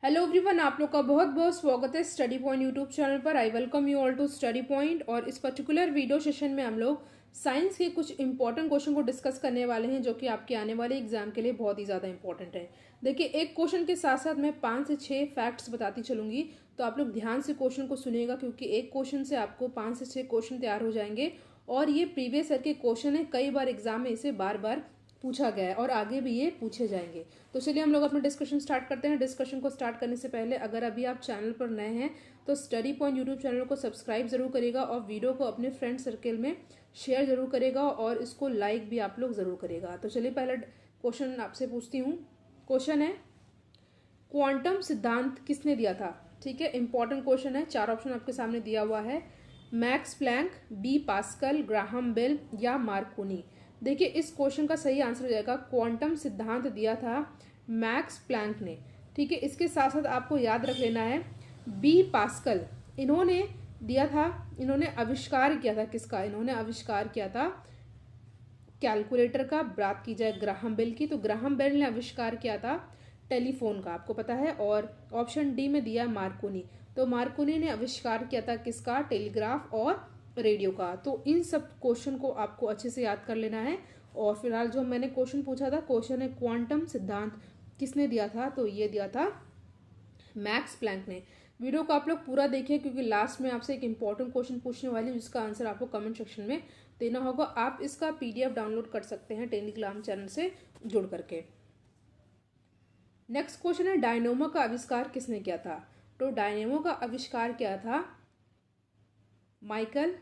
Hello everyone, आप लोग का बहुत बहुत स्वागत है स्टडी पॉइंट यूट्यूब चैनल पर। I welcome you all to Study Point. और इस पर्टिकुलर वीडियो सेशन में हम लोग साइंस के कुछ इंपॉर्टेंट क्वेश्चन को डिस्कस करने वाले हैं, जो कि आपके आने वाले एग्जाम के लिए बहुत ही ज़्यादा इंपॉर्टेंट है। देखिए, एक क्वेश्चन के साथ साथ मैं 5 से 6 फैक्ट्स बताती चलूंगी, तो आप लोग ध्यान से क्वेश्चन को सुनिएगा, क्योंकि एक क्वेश्चन से आपको 5 से 6 क्वेश्चन तैयार हो जाएंगे। और ये प्रीवियस ईयर के क्वेश्चन है, कई बार एग्जाम में इसे बार बार पूछा गया है और आगे भी ये पूछे जाएंगे। तो चलिए हम लोग अपना डिस्कशन स्टार्ट करते हैं। डिस्कशन को स्टार्ट करने से पहले अगर अभी आप चैनल पर नए हैं तो स्टडी पॉइंट यूट्यूब चैनल को सब्सक्राइब जरूर करेगा और वीडियो को अपने फ्रेंड सर्कल में शेयर जरूर करेगा और इसको लाइक भी आप लोग जरूर करेगा। तो चलिए पहले क्वेश्चन आपसे पूछती हूँ। क्वेश्चन है, क्वांटम सिद्धांत किसने दिया था? ठीक है, इंपॉर्टेंट क्वेश्चन है। 4 ऑप्शन आपके सामने दिया हुआ है, Max Planck, B Pascal, Graham Bell या मार्कोनी। देखिए, इस क्वेश्चन का सही आंसर हो जाएगा क्वांटम सिद्धांत दिया था मैक्स प्लैंक ने। ठीक है, इसके साथ साथ आपको याद रख लेना है बी पास्कल इन्होंने दिया था। इन्होंने आविष्कार किया था किसका? इन्होंने आविष्कार किया था कैलकुलेटर का। बात की जाए ग्राहम बेल की, तो ग्राहम बेल ने आविष्कार किया था टेलीफोन का, आपको पता है। और ऑप्शन डी में दिया मार्कोनी, तो मार्कोनी ने आविष्कार किया था किसका? टेलीग्राफ और रेडियो का। तो इन सब क्वेश्चन को आपको अच्छे से याद कर लेना है। और फिलहाल जो मैंने क्वेश्चन पूछा था, क्वेश्चन है क्वांटम सिद्धांत किसने दिया था? तो ये दिया था मैक्स प्लैंक ने। वीडियो को आप लोग पूरा देखिए, क्योंकि लास्ट में आपसे एक इंपॉर्टेंट क्वेश्चन पूछने वाली हूँ, जिसका आंसर आपको कमेंट सेक्शन में देना होगा। आप इसका पीडीएफ डाउनलोड कर सकते हैं टेलीग्राम चैनल से जुड़ करके। नेक्स्ट क्वेश्चन है, डायनेमो का आविष्कार किसने किया था? तो डायनेमो का आविष्कार किया था माइकल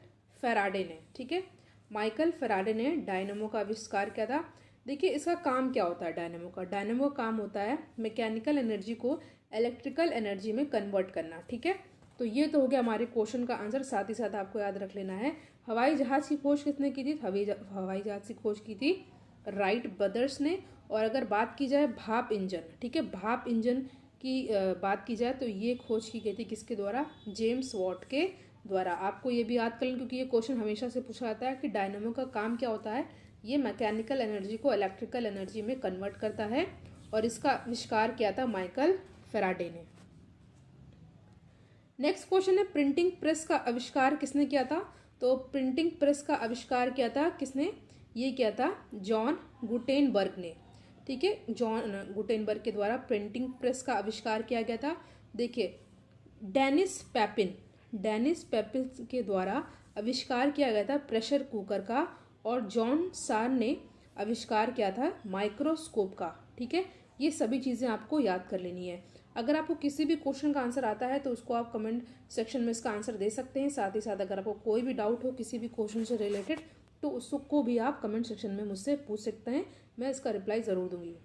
फैराडे ने। ठीक है, माइकल फैराडे ने डायनेमो का आविष्कार किया था। देखिए, इसका काम क्या होता है डायनेमो का? डायनेमो का काम होता है मैकेनिकल एनर्जी को इलेक्ट्रिकल एनर्जी में कन्वर्ट करना। ठीक है, तो ये तो हो गया हमारे क्वेश्चन का आंसर। साथ ही साथ आपको याद रख लेना है हवाई जहाज की खोज किसने की थी? हवाई जहाज की खोज की थी राइट ब्रदर्स ने। और अगर बात की जाए भाप इंजन, ठीक है, भाप इंजन की बात की जाए तो ये खोज की गई थी किसके द्वारा? जेम्स वॉट के द्वारा। आपको ये भी याद कर लें, क्योंकि ये क्वेश्चन हमेशा से पूछा जाता है कि डायनेमो का काम क्या होता है। ये मैकेनिकल एनर्जी को इलेक्ट्रिकल एनर्जी में कन्वर्ट करता है और इसका आविष्कार किया था माइकल फैराडे ने। नेक्स्ट क्वेश्चन है, प्रिंटिंग प्रेस का आविष्कार किसने किया था? तो प्रिंटिंग प्रेस का आविष्कार किया था किसने? ये किया था जॉन गुटेनबर्ग ने। ठीक है, जॉन गुटेनबर्ग के द्वारा प्रिंटिंग प्रेस का आविष्कार किया गया था। देखिए, डेनिस पेपिन के द्वारा आविष्कार किया गया था प्रेशर कुकर का। और जॉन सार ने आविष्कार किया था माइक्रोस्कोप का। ठीक है, ये सभी चीज़ें आपको याद कर लेनी है। अगर आपको किसी भी क्वेश्चन का आंसर आता है तो उसको आप कमेंट सेक्शन में इसका आंसर दे सकते हैं। साथ ही साथ अगर आपको कोई भी डाउट हो किसी भी क्वेश्चन से रिलेटेड, तो उसको भी आप कमेंट सेक्शन में मुझसे पूछ सकते हैं, मैं इसका रिप्लाई ज़रूर दूंगी।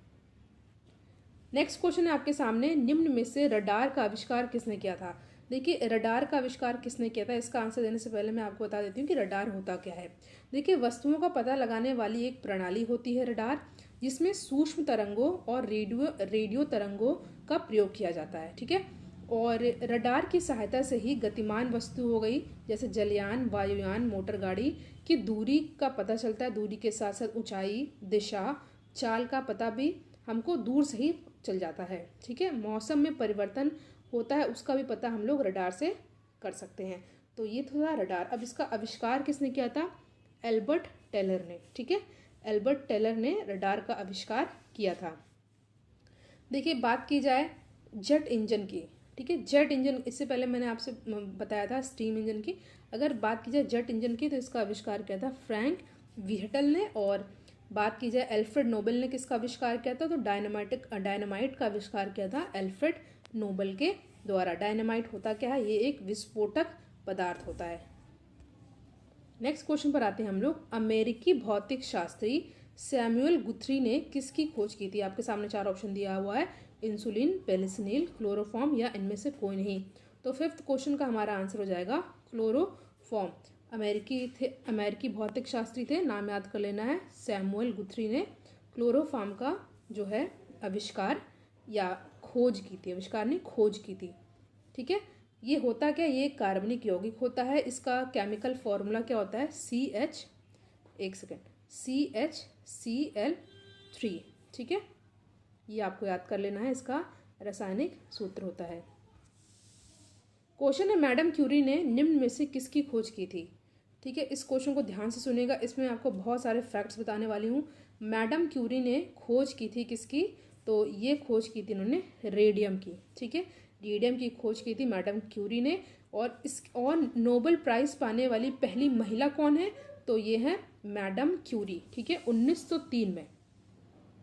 नेक्स्ट क्वेश्चन है आपके सामने, निम्न में से रडार का आविष्कार किसने किया था? देखिए, रडार का आविष्कार किसने किया था, इसका आंसर देने से पहले मैं आपको बता देती हूँ कि रडार होता क्या है। देखिए, वस्तुओं का पता लगाने वाली एक प्रणाली होती है रडार, जिसमें सूक्ष्म तरंगों और रेडियो तरंगों का प्रयोग किया जाता है। ठीक है, और रडार की सहायता से ही गतिमान वस्तु हो गई, जैसे जलयान, वायुयान, मोटर गाड़ी की दूरी का पता चलता है। दूरी के साथ साथ ऊंचाई, दिशा, चाल का पता भी हमको दूर से ही चल जाता है। ठीक है, मौसम में परिवर्तन होता है, उसका भी पता हम लोग रडार से कर सकते हैं। तो ये था रडार। अब इसका आविष्कार किसने किया था? एल्बर्ट टेलर ने। ठीक है, एल्बर्ट टेलर ने रडार का आविष्कार किया था। देखिए, बात की जाए जेट इंजन की। ठीक है, जेट इंजन, इससे पहले मैंने आपसे बताया था स्टीम इंजन की। अगर बात की जाए जेट इंजन की, तो इसका आविष्कार किया था फ्रैंक व्हीटल ने। और बात की जाए एल्फ्रेड नोबेल ने किसका आविष्कार किया था? तो डायनामाइट का आविष्कार किया था एल्फ्रेड नोबेल के द्वारा। डायनामाइट होता क्या है? ये एक विस्फोटक पदार्थ होता है। नेक्स्ट क्वेश्चन पर आते हैं हम लोग। अमेरिकी भौतिक शास्त्री सैमुअल गुथरी ने किसकी खोज की थी? आपके सामने 4 ऑप्शन दिया हुआ है, इंसुलिन, पेनिसिलिन, क्लोरोफॉर्म या इनमें से कोई नहीं। तो 5th क्वेश्चन का हमारा आंसर हो जाएगा क्लोरोफॉर्म। अमेरिकी भौतिक शास्त्री थे, नाम याद कर लेना है, सैमुअल गुथरी ने क्लोरोफॉर्म का जो है आविष्कार या खोज की थी। आविष्कार नहीं, खोज की थी। ठीक है, ये होता क्या? ये कार्बनिक यौगिक होता है। इसका केमिकल फॉर्मूला क्या होता है? CHCl3। ठीक है, ये आपको याद कर लेना है इसका रासायनिक सूत्र होता है। क्वेश्चन है, मैडम क्यूरी ने निम्न में से किसकी खोज की थी। ठीक है, इस क्वेश्चन को ध्यान से सुनेगा, इसमें आपको बहुत सारे फैक्ट्स बताने वाली हूँ। मैडम क्यूरी ने खोज की थी किसकी, तो ये खोज की थी इन्होंने रेडियम की। ठीक है, रेडियम की खोज की थी मैडम क्यूरी ने। और नोबेल प्राइज पाने वाली पहली महिला कौन है, तो ये है मैडम क्यूरी। ठीक है,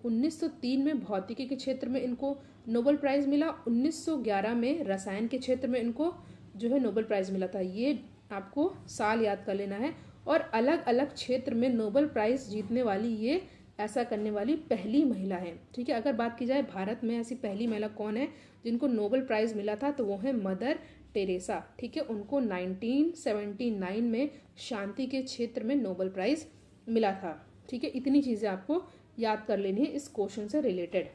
1903 में भौतिकी के क्षेत्र में इनको नोबेल प्राइज मिला। 1911 में रसायन के क्षेत्र में इनको जो है नोबेल प्राइज मिला था। ये आपको साल याद कर लेना है। और अलग अलग क्षेत्र में नोबेल प्राइज जीतने वाली ये ऐसा करने वाली पहली महिला है। ठीक है, अगर बात की जाए भारत में ऐसी पहली महिला कौन है जिनको नोबेल प्राइज मिला था, तो वो है मदर टेरेसा। ठीक है, उनको 1979 में शांति के क्षेत्र में नोबेल प्राइज मिला था। ठीक है, इतनी चीजें आपको याद कर लेनी है इस क्वेश्चन से रिलेटेड।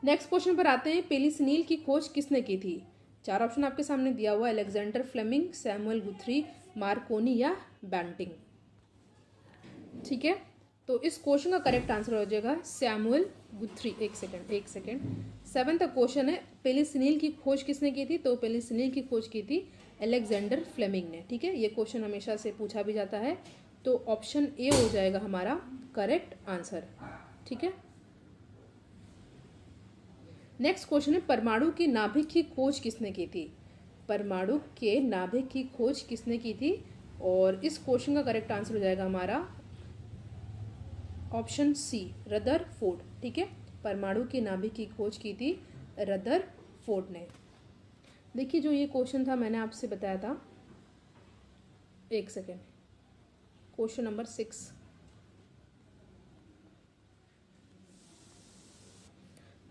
नेक्स्ट क्वेश्चन पर आते हैं, पेनिसिलिन की खोज किसने की थी। 4 ऑप्शन आपके सामने दिया हुआ है, Alexander Fleming, Samuel Guthrie, Marconi या बैंटिंग। ठीक है, तो इस क्वेश्चन का करेक्ट आंसर हो जाएगा सैमुअल गुथरी। एक सेकेंड। 7th क्वेश्चन है, पेनिसिलिन की खोज किसने की थी, तो पेनिसिलिन की खोज की थी अलेक्जेंडर फ्लेमिंग ने। ठीक है, ये क्वेश्चन हमेशा से पूछा भी जाता है, तो ऑप्शन ए हो जाएगा हमारा करेक्ट आंसर। ठीक है, नेक्स्ट क्वेश्चन है, परमाणु के नाभिक की खोज किसने की थी। परमाणु के नाभिक की खोज किसने की थी, और इस क्वेश्चन का करेक्ट आंसर हो जाएगा हमारा ऑप्शन सी, रदरफोर्ड। ठीक है, परमाणु के नाभिक की खोज की थी रदरफोर्ड ने। देखिए, जो ये क्वेश्चन था मैंने आपसे बताया था, एक सेकेंड, क्वेश्चन नंबर 6।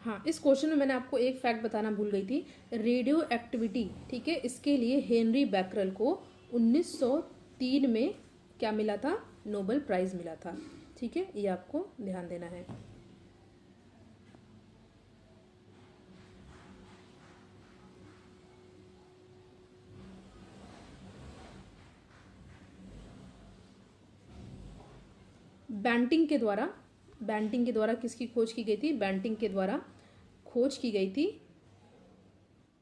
हाँ, इस क्वेश्चन में मैंने आपको एक फैक्ट बताना भूल गई थी, रेडियो एक्टिविटी। ठीक है, इसके लिए हेनरी बैकरल को 1903 में क्या मिला था, नोबेल प्राइज मिला था। ठीक है, ये आपको ध्यान देना है। बैंटिंग के द्वारा किसकी खोज की गई थी, बैंटिंग के द्वारा खोज की गई थी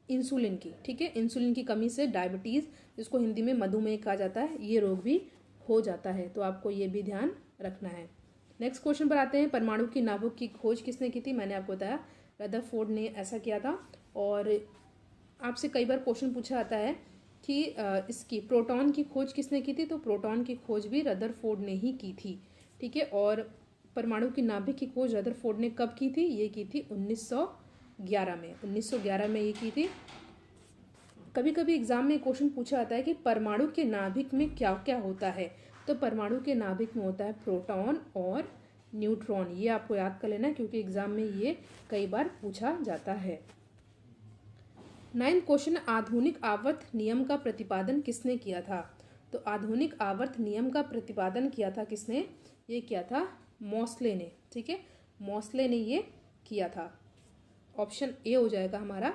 इंसुलिन की। ठीक है, इंसुलिन की कमी से डायबिटीज, जिसको हिंदी में मधुमेह कहा जाता है, ये रोग भी हो जाता है, तो आपको ये भी ध्यान रखना है। नेक्स्ट क्वेश्चन पर आते हैं, परमाणु की नाभिक की खोज किसने की थी। मैंने आपको बताया रदरफोर्ड ने ऐसा किया था। और आपसे कई बार क्वेश्चन पूछा जाता है कि इसकी प्रोटॉन की खोज किसने की थी, तो प्रोटॉन की खोज भी रदरफोर्ड ने ही की थी। ठीक है, और परमाणु की नाभिक की खोज रदरफोर्ड ने कब की थी, ये की थी 1911 में। 1911 में ये की थी। कभी कभी एग्जाम में क्वेश्चन पूछा जाता है कि परमाणु के नाभिक में क्या क्या होता है, तो परमाणु के नाभिक में होता है प्रोटॉन और न्यूट्रॉन। ये आपको याद कर लेना है, क्योंकि एग्जाम में ये कई बार पूछा जाता है। 9th क्वेश्चन, आधुनिक आवर्त नियम का प्रतिपादन किसने किया था। तो आधुनिक आवर्त नियम का प्रतिपादन किया था किसने, ये किया था मोसले ने। ठीक है, मोसले ने ये किया था। ऑप्शन ए हो जाएगा हमारा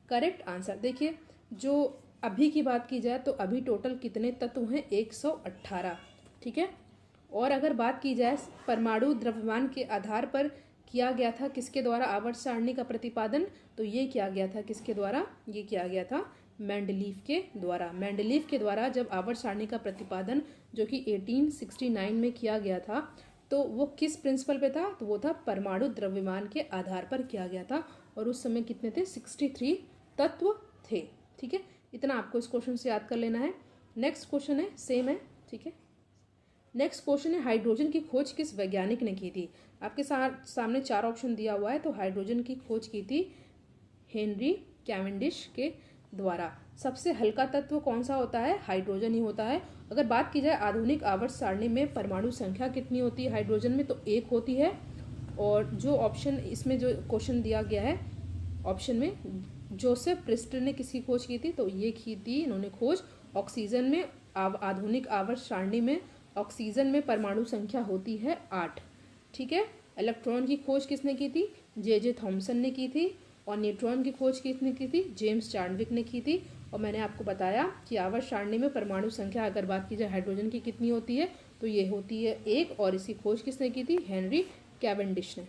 करेक्ट आंसर। देखिए, जो अभी की बात की जाए तो अभी टोटल कितने तत्व हैं, 118। ठीक है, और अगर बात की जाए परमाणु द्रव्यमान के आधार पर किया गया था किसके द्वारा आवर्त सारणी का प्रतिपादन, तो ये किया गया था किसके द्वारा, ये किया गया था मेंडलीफ के द्वारा। मेंडलीफ के द्वारा जब आवर्त सारणी का प्रतिपादन जो कि 1869 में किया गया था, तो वो किस प्रिंसिपल पे था, तो वो था परमाणु द्रव्यमान के आधार पर किया गया था। और उस समय कितने थे, 63 तत्व थे। ठीक है, इतना आपको इस क्वेश्चन से याद कर लेना है। नेक्स्ट क्वेश्चन है, सेम है। ठीक है, नेक्स्ट क्वेश्चन है, हाइड्रोजन की खोज किस वैज्ञानिक ने की थी। आपके सामने 4 ऑप्शन दिया हुआ है, तो हाइड्रोजन की खोज की थी हेनरी कैवेंडिश के द्वारा। सबसे हल्का तत्व कौन सा होता है, हाइड्रोजन ही होता है। अगर बात की जाए आधुनिक आवर्त सारणी में परमाणु संख्या कितनी होती है हाइड्रोजन में, तो 1 होती है। और जो ऑप्शन इसमें जो क्वेश्चन दिया गया है ऑप्शन में, जोसेफ प्रिस्टर ने किसकी खोज की थी, तो ये की थी इन्होंने खोज ऑक्सीजन में। आधुनिक आवर्त सारणी में ऑक्सीजन में परमाणु संख्या होती है 8। ठीक है, इलेक्ट्रॉन की खोज किसने की थी, जे थॉमसन ने की थी। और न्यूट्रॉन की खोज किसने की थी, जेम्स चार्विक ने की थी। और मैंने आपको बताया कि आवर्त सारणी में परमाणु संख्या अगर बात की जाए हाइड्रोजन की कितनी होती है, तो ये होती है 1। और इसकी खोज किसने की थी, हेनरी कैवेंडिश ने।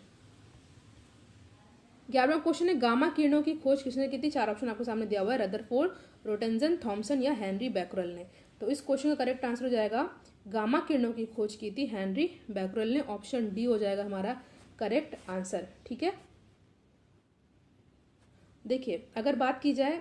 11वां क्वेश्चन है गामा किरणों की खोज किसने की थी। 4 ऑप्शन आपको सामने दिया हुआ है, रदरफोर्ड, रोटेंजन, थॉमसन या हेनरी बैकरल ने। तो इस क्वेश्चन का करेक्ट आंसर हो जाएगा गामा किरणों की खोज की थी हेनरी बैकरल ने। ऑप्शन डी हो जाएगा हमारा करेक्ट आंसर। ठीक है, देखिए अगर बात की जाए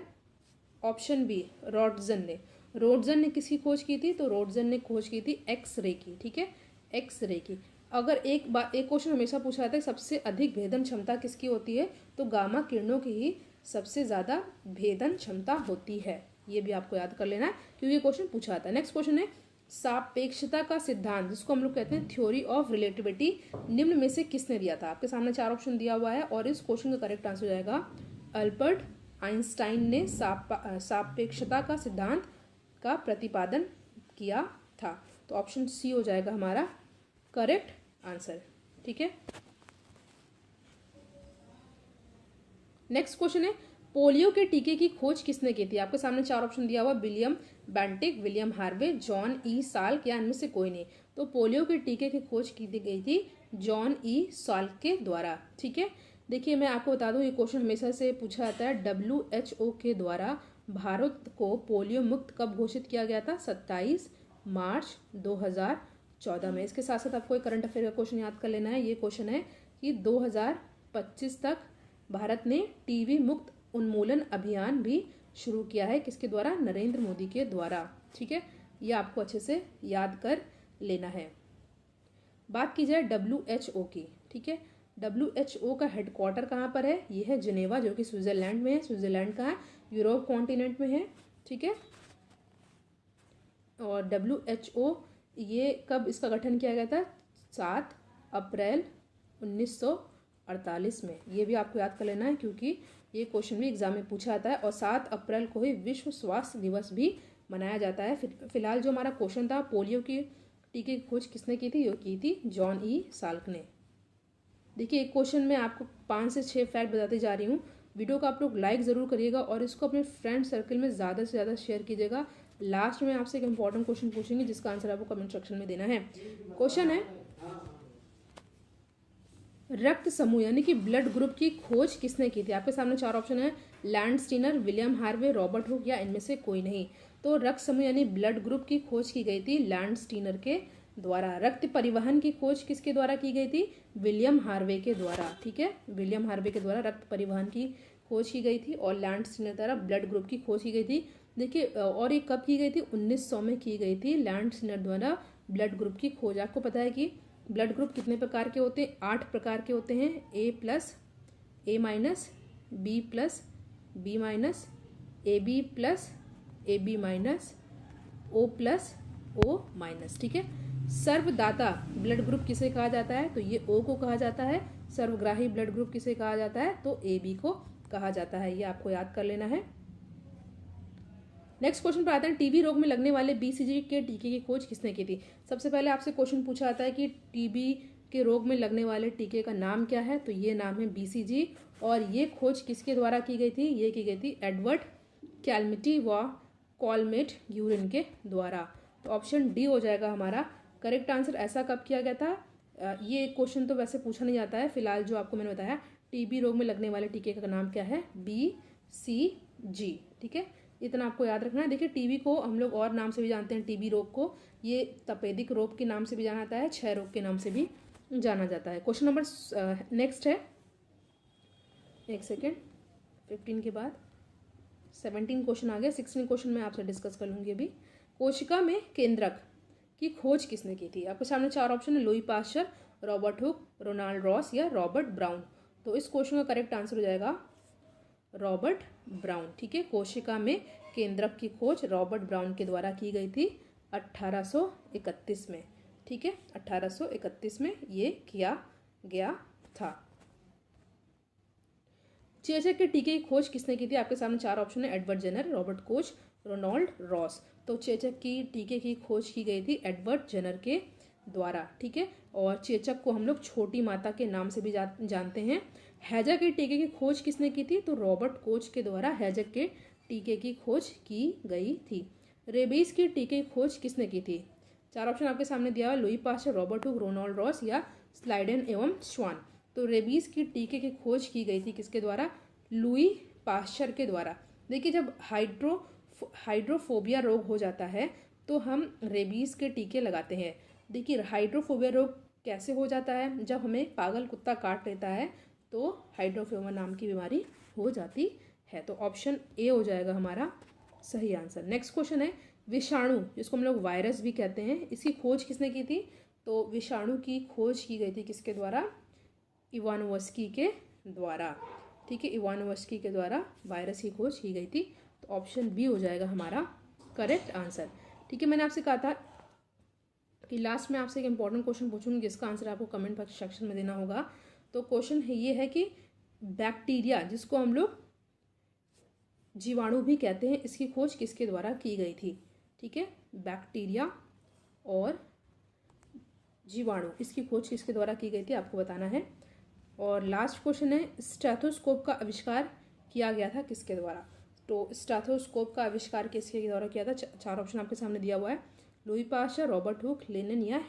ऑप्शन बी रोटजन ने किसकी खोज की थी, तो रोटजन ने खोज की थी एक्स रे की। ठीक है, एक्स रे की। अगर एक क्वेश्चन हमेशा पूछा जाता है सबसे अधिक भेदन क्षमता किसकी होती है, तो गामा किरणों की ही सबसे ज़्यादा भेदन क्षमता होती है। ये भी आपको याद कर लेना है क्योंकि ये क्वेश्चन पूछा जाता है। नेक्स्ट क्वेश्चन है सापेक्षता का सिद्धांत, जिसको हम लोग कहते हैं थ्योरी ऑफ रिलेटिविटी, निम्न में से किसने दिया था। आपके सामने 4 ऑप्शन दिया हुआ है और इस क्वेश्चन का करेक्ट आंसर हो जाएगा अल्बर्ट आइंस्टाइन ने सापेक्षता का सिद्धांत का प्रतिपादन किया था। तो ऑप्शन सी हो जाएगा हमारा करेक्ट आंसर। ठीक है, नेक्स्ट क्वेश्चन है पोलियो के टीके की खोज किसने की थी। आपके सामने 4 ऑप्शन दिया हुआ, William Bentinck, William Harvey, John E Salk या इनमें से कोई नहीं। तो पोलियो के टीके की खोज की गई थी जॉन ई साल्क के द्वारा। ठीक है, देखिए मैं आपको बता दूं ये क्वेश्चन हमेशा से पूछा जाता है। WHO के द्वारा भारत को पोलियो मुक्त कब घोषित किया गया था, 27 मार्च 2014 में। इसके साथ साथ आपको एक करंट अफेयर का क्वेश्चन याद कर लेना है। ये क्वेश्चन है कि 2025 तक भारत ने टीबी मुक्त उन्मूलन अभियान भी शुरू किया है, किसके द्वारा, नरेंद्र मोदी के द्वारा। ठीक है, ये आपको अच्छे से याद कर लेना है। बात की जाए WHO की। ठीक है, WHO का हेडक्वार्टर कहाँ पर है, ये है जिनेवा, जो कि स्विट्जरलैंड में है। स्विट्जरलैंड कहाँ है, यूरोप कॉन्टिनेंट में है। ठीक है, और WHO ये कब इसका गठन किया गया था, 7 अप्रैल 1948 में। ये भी आपको याद कर लेना है क्योंकि ये क्वेश्चन भी एग्जाम में पूछा जाता है। और 7 अप्रैल को ही विश्व स्वास्थ्य दिवस भी मनाया जाता है। फिलहाल जो हमारा क्वेश्चन था पोलियो की टीके की खोज किसने की थी, ये की थी जॉन ई साल्क ने। देखिए एक क्वेश्चन में आपको 5 से 6 फैक्ट बताती जा रही हूँ। वीडियो को आप लोग लाइक ज़रूर करिएगा और इसको अपने फ्रेंड सर्कल में ज़्यादा से ज़्यादा शेयर कीजिएगा। लास्ट में आपसे एक इंपॉर्टेंट क्वेश्चन पूछेंगे जिसका आंसर आपको कमेंट सेक्शन में देना है। क्वेश्चन है रक्त समूह यानी कि ब्लड ग्रुप की खोज किसने की थी। आपके सामने 4 ऑप्शन है, Landsteiner, William Harvey, Robert Hooke या इनमें से कोई नहीं। तो रक्त समूह यानी ब्लड ग्रुप की खोज की गई थी लैंडस्टीनर के द्वारा। रक्त परिवहन की खोज किसके द्वारा की गई थी, विलियम हार्वे के द्वारा। ठीक है, विलियम हार्वे के द्वारा रक्त परिवहन की खोज की गई थी और लैंडस्टीनर द्वारा ब्लड ग्रुप की खोज की गई थी। देखिए और ये कब की गई थी, 1900 में की गई थी लैंडस्टीनर द्वारा ब्लड ग्रुप की खोज। आपको पता है कि ब्लड ग्रुप कितने प्रकार के होते हैं, 8 प्रकार के होते हैं, A+, A-, B+, B-, AB+, AB-, O+, O-। ठीक है, सर्वदाता ब्लड ग्रुप किसे कहा जाता है, तो ये O को कहा जाता है। सर्वग्राही ब्लड ग्रुप किसे कहा जाता है, तो AB को कहा जाता है। ये आपको याद कर लेना है। नेक्स्ट क्वेश्चन पर आते हैं, टीबी रोग में लगने वाले BCG के टीके की खोज किसने की थी। सबसे पहले आपसे क्वेश्चन पूछा जाता है कि टीबी के रोग में लगने वाले टीके का नाम क्या है, तो ये नाम है BCG। और ये खोज किसके द्वारा की गई थी, ये की गई थी एडवर्ड कैलमिटी व कॉलमेट यूरिन के द्वारा। तो ऑप्शन डी हो जाएगा हमारा करेक्ट आंसर। ऐसा कब किया गया था, ये क्वेश्चन तो वैसे पूछा नहीं जाता है। फिलहाल जो आपको मैंने बताया टीबी रोग में लगने वाले टीके का नाम क्या है, BCG। ठीक है, इतना आपको याद रखना है। देखिए टीबी को हम लोग और नाम से भी जानते हैं, टीबी रोग को ये तपेदिक रोग के नाम से भी जाना जाता है, क्षय रोग के नाम से भी जाना जाता है। क्वेश्चन नंबर नेक्स्ट है, एक सेकेंड, 15 के बाद 17 क्वेश्चन आ गया। 16 क्वेश्चन मैं आपसे डिस्कस कर लूँगी अभी। कोशिका में केंद्रक की खोज किसने की थी। आपके सामने 4 ऑप्शन है, Louis Pasteur, Robert Hooke, Ronald Ross या रॉबर्ट ब्राउन। तो इस क्वेश्चन का करेक्ट आंसर हो जाएगा रॉबर्ट ब्राउन। ठीक है, कोशिका में केंद्रक की खोज रॉबर्ट ब्राउन के द्वारा की गई थी 1831 में। ठीक है, 1831 में ये किया गया था। चेचक के टीके की खोज किसने की थी। आपके सामने 4 ऑप्शन है, Edward Jenner, Robert Koch, Ronald Ross. तो चेचक की टीके की खोज की गई थी एडवर्ड जेनर के द्वारा। ठीक है, और चेचक को हम लोग छोटी माता के नाम से भी जानते हैं। हैजा के टीके की खोज किसने की थी, तो रॉबर्ट कोच के द्वारा हैजक के टीके की खोज की गई थी। रेबीज के टीके की खोज किसने की थी। 4 ऑप्शन आपके सामने दिया हुआ, Louis Pasteur, Robert Hooke, Ronald Ross या स्लाइडेन एवं श्वान। तो रेबीज़ की टीके की खोज की गई थी किसके द्वारा? लुई पाश्चर के द्वारा। देखिए जब हाइड्रोफोबिया रोग हो जाता है तो हम रेबीज़ के टीके लगाते हैं। देखिए हाइड्रोफोबिया रोग कैसे हो जाता है? जब हमें पागल कुत्ता काट लेता है तो हाइड्रोफोबिया नाम की बीमारी हो जाती है। तो ऑप्शन ए हो जाएगा हमारा सही आंसर। नेक्स्ट क्वेश्चन है विषाणु, जिसको हम लोग वायरस भी कहते हैं, इसकी खोज किसने की थी? तो विषाणु की खोज की गई थी किसके द्वारा? इवानोव्स्की के द्वारा। ठीक है, इवानोव्स्की के द्वारा वायरस की खोज की गई थी। तो ऑप्शन बी हो जाएगा हमारा करेक्ट आंसर। ठीक है, मैंने आपसे कहा था कि लास्ट में आपसे एक इंपॉर्टेंट क्वेश्चन पूछूंगी जिसका आंसर आपको कमेंट सेक्शन में देना होगा। तो क्वेश्चन ये है कि बैक्टीरिया, जिसको हम लोग जीवाणु भी कहते हैं, इसकी खोज किसके द्वारा की गई थी? ठीक है, बैक्टीरिया और जीवाणु, इसकी खोज किसके द्वारा की गई थी आपको बताना है। और लास्ट क्वेश्चन है स्टेथोस्कोप का आविष्कार किया गया था किसके द्वारा? तो स्टेथोस्कोप का आविष्कार किसके द्वारा किया था? चार ऑप्शन आपके सामने दिया हुआ है, Louis Pasteur, Robert Hooke, Lenin या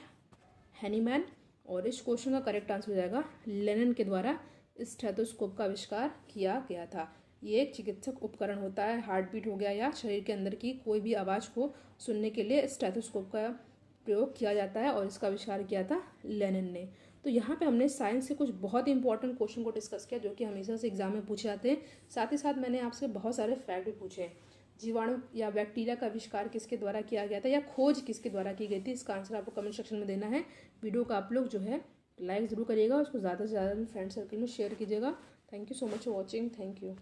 हैनीमैन। और इस क्वेश्चन का करेक्ट आंसर हो जाएगा लेनिन के द्वारा स्टेथोस्कोप का आविष्कार किया गया था। ये एक चिकित्सक उपकरण होता है, हार्ट बीट हो गया या शरीर के अंदर की कोई भी आवाज़ को सुनने के लिए स्टेथोस्कोप का प्रयोग किया जाता है और इसका आविष्कार किया था लेनिन ने। तो यहाँ पे हमने साइंस से कुछ बहुत ही इंपॉर्टेंट क्वेश्चन को डिस्कस किया जो कि हमेशा से एग्जाम में पूछे जाते हैं। साथ ही साथ मैंने आपसे बहुत सारे फैक्ट भी पूछे हैं। जीवाणु या बैक्टीरिया का आविष्कार किसके द्वारा किया गया था या खोज किसके द्वारा की गई थी, इसका आंसर आपको कमेंट सेक्शन में देना है। वीडियो का आप लोग जो है लाइक ज़रूर करिएगा, उसको ज़्यादा से ज़्यादा फ्रेंड सर्कल में शेयर कीजिएगा। Thank you so much for watching. Thank you.